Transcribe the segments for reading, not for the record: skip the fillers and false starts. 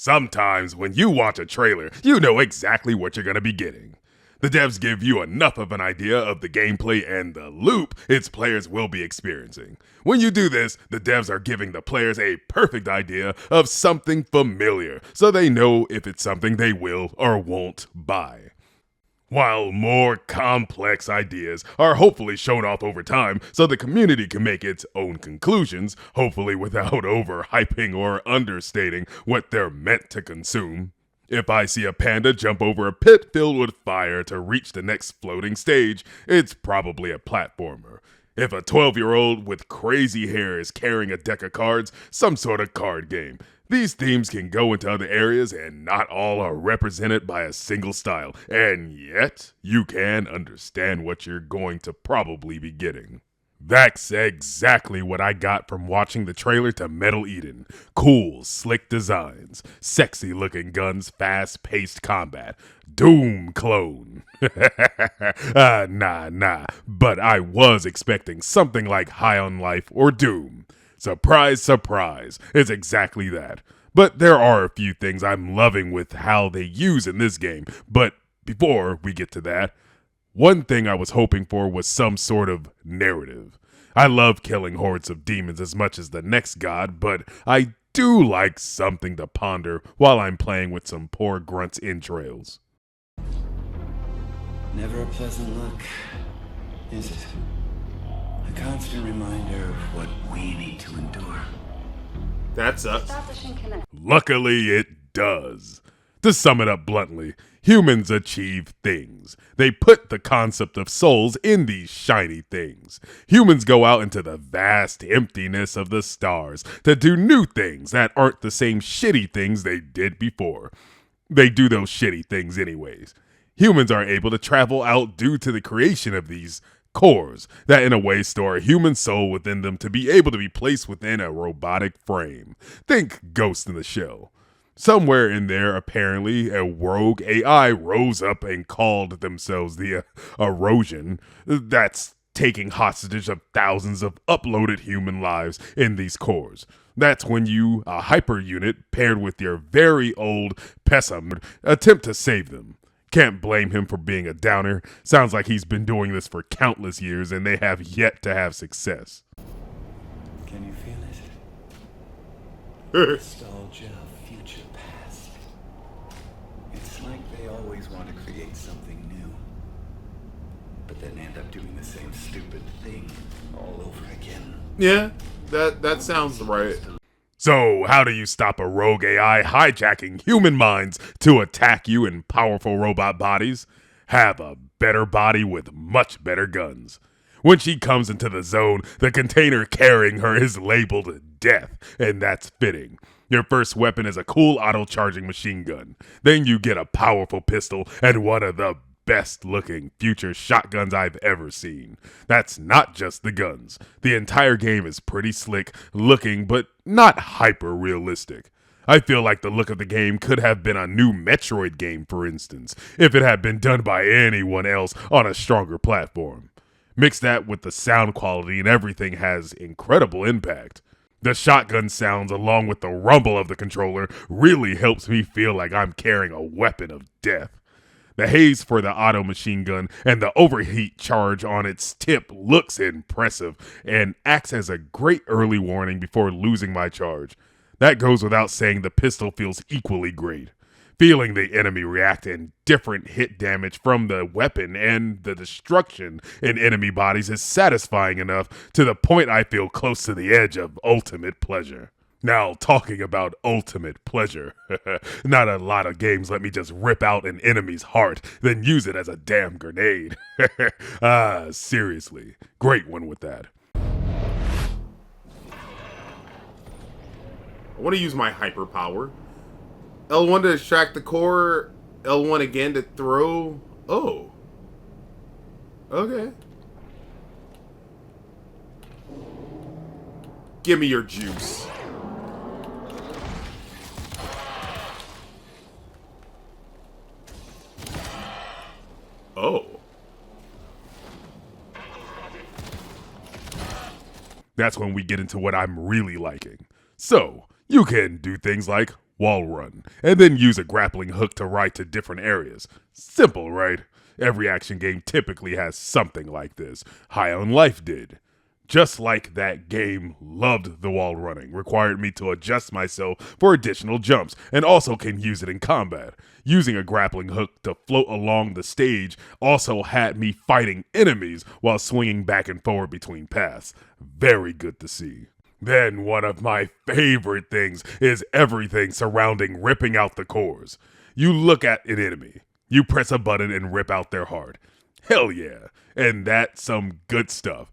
Sometimes when you watch a trailer, you know exactly what you're going to be getting. The devs give you enough of an idea of the gameplay and the loop its players will be experiencing. When you do this, the devs are giving the players a perfect idea of something familiar, so they know if it's something they will or won't buy. While more complex ideas are hopefully shown off over time so the community can make its own conclusions, hopefully without overhyping or understating what they're meant to consume. If I see a panda jump over a pit filled with fire to reach the next floating stage, it's probably a platformer. If a 12-year-old with crazy hair is carrying a deck of cards, some sort of card game. These themes can go into other areas and not all are represented by a single style, and yet you can understand what you're going to probably be getting. That's exactly what I got from watching the trailer to Metal Eden. Cool, slick designs, sexy looking guns, fast-paced combat. Doom clone. Nah, but I was expecting something like High on Life or Doom. Surprise, surprise, it's exactly that. But there are a few things I'm loving with how they use in this game, but before we get to that, one thing I was hoping for was some sort of narrative. I love killing hordes of demons as much as the next god, but I do like something to ponder while I'm playing with some poor grunt's entrails. Never a pleasant look, is it? A constant reminder of what we need to endure. That sucks. Luckily, it does. To sum it up bluntly, humans achieve things. They put the concept of souls in these shiny things. Humans go out into the vast emptiness of the stars to do new things that aren't the same shitty things they did before. They do those shitty things anyways. Humans are able to travel out due to the creation of these cores that in a way store a human soul within them to be able to be placed within a robotic frame. Think Ghost in the Shell. Somewhere in there, apparently, a rogue AI rose up and called themselves the Erosion. That's taking hostage of thousands of uploaded human lives in these cores. That's when you, a hyper unit paired with your very old pessim, attempt to save them. Can't blame him for being a downer. Sounds like he's been doing this for countless years and they have yet to have success. Can you feel it? Nostalgia, future, past. It's like they always want to create something new, but then end up doing the same stupid thing all over again. Yeah, that sounds right. So, how do you stop a rogue AI hijacking human minds to attack you in powerful robot bodies? Have a better body with much better guns. When she comes into the zone, the container carrying her is labeled Death, and that's fitting. Your first weapon is a cool auto-charging machine gun. Then you get a powerful pistol and one of the best looking future shotguns I've ever seen. That's not just the guns. The entire game is pretty slick looking, but not hyper realistic. I feel like the look of the game could have been a new Metroid game, for instance, if it had been done by anyone else on a stronger platform. Mix that with the sound quality and everything has incredible impact. The shotgun sounds along with the rumble of the controller really helps me feel like I'm carrying a weapon of death. The haze for the auto machine gun and the overheat charge on its tip looks impressive and acts as a great early warning before losing my charge. That goes without saying the pistol feels equally great. Feeling the enemy react in different hit damage from the weapon and the destruction in enemy bodies is satisfying enough to the point I feel close to the edge of ultimate pleasure. Now, talking about ultimate pleasure, not a lot of games let me just rip out an enemy's heart, then use it as a damn grenade. Seriously, great one with that. I want to use my hyper power. L1 to extract the core, L1 again to throw. Oh. Okay. Give me your juice. Oh. That's when we get into what I'm really liking. So, you can do things like wall run, and then use a grappling hook to ride to different areas. Simple, right? Every action game typically has something like this. High on Life did. Just like that game loved the wall running, required me to adjust myself for additional jumps, and also can use it in combat. Using a grappling hook to float along the stage also had me fighting enemies while swinging back and forward between paths. Very good to see. Then one of my favorite things is everything surrounding ripping out the cores. You look at an enemy, you press a button and rip out their heart. Hell yeah, and that's some good stuff.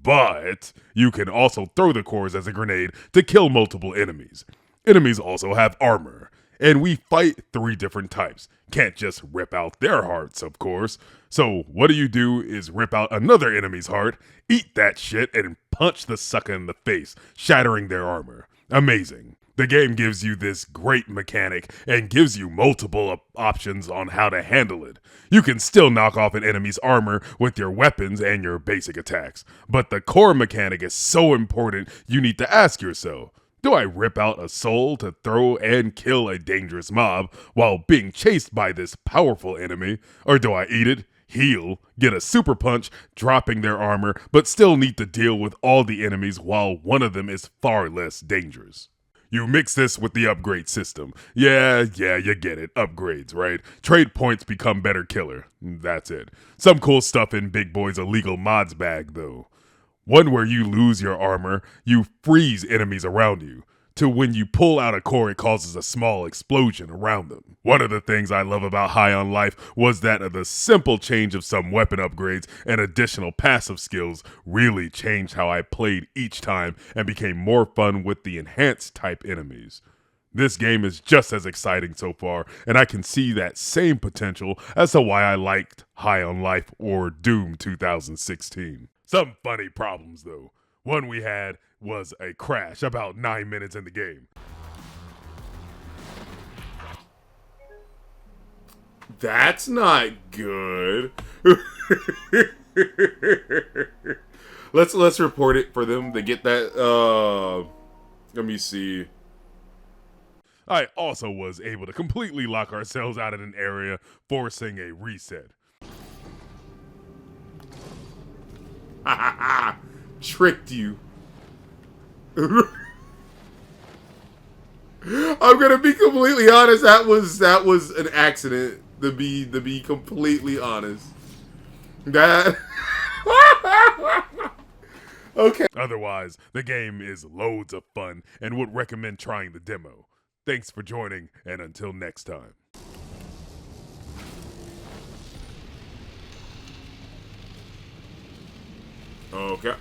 But you can also throw the cores as a grenade to kill multiple enemies. Enemies also have armor, and we fight 3 different types. Can't just rip out their hearts, of course. So what do is rip out another enemy's heart, eat that shit, and punch the sucker in the face, shattering their armor. Amazing. The game gives you this great mechanic and gives you multiple options on how to handle it. You can still knock off an enemy's armor with your weapons and your basic attacks, but the core mechanic is so important you need to ask yourself, do I rip out a soul to throw and kill a dangerous mob while being chased by this powerful enemy, or do I eat it, heal, get a super punch, dropping their armor, but still need to deal with all the enemies while one of them is far less dangerous? You mix this with the upgrade system. Yeah, you get it. Upgrades, right? Trade points become better killer. That's it. Some cool stuff in Big Boy's illegal mods bag, though. One where you lose your armor, you freeze enemies around you. To when you pull out a core, it causes a small explosion around them. One of the things I love about High on Life was that the simple change of some weapon upgrades and additional passive skills really changed how I played each time and became more fun with the enhanced type enemies. This game is just as exciting so far, and I can see that same potential as to why I liked High on Life or Doom 2016. Some funny problems though. One we had was a crash about 9 minutes in the game. That's not good. let's report it for them to get that. Let me see. I also was able to completely lock ourselves out of an area, forcing a reset. Tricked you. I'm gonna be completely honest. That was an accident. To be completely honest. That. Okay. Otherwise, the game is loads of fun and would recommend trying the demo. Thanks for joining, and until next time. Okay.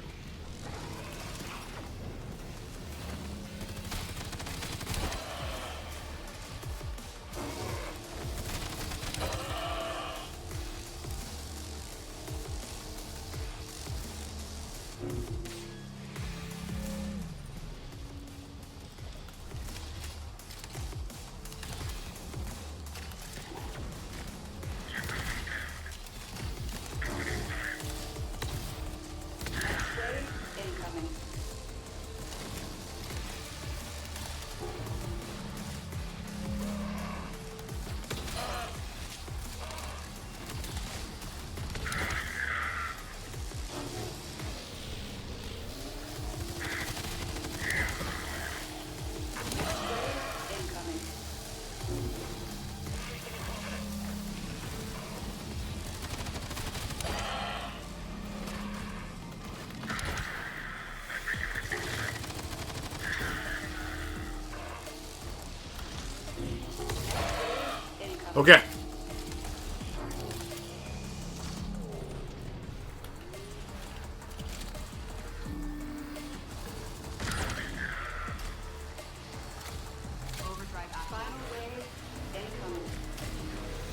Okay.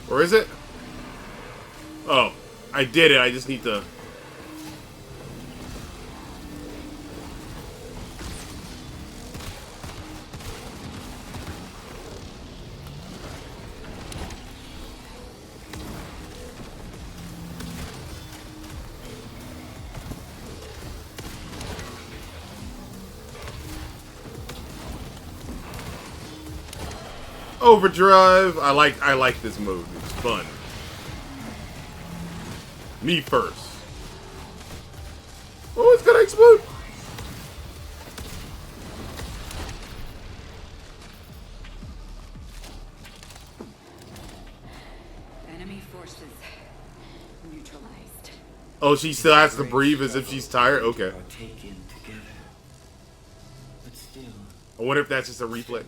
Or is it? Oh, I did it. I just need to... Overdrive. I like this mode. It's fun. Me first. Oh, it's gonna explode. Enemy forces neutralized. Oh, she still has to breathe as if she's tired? Okay. Taken together. But still, I wonder if that's just a reflex.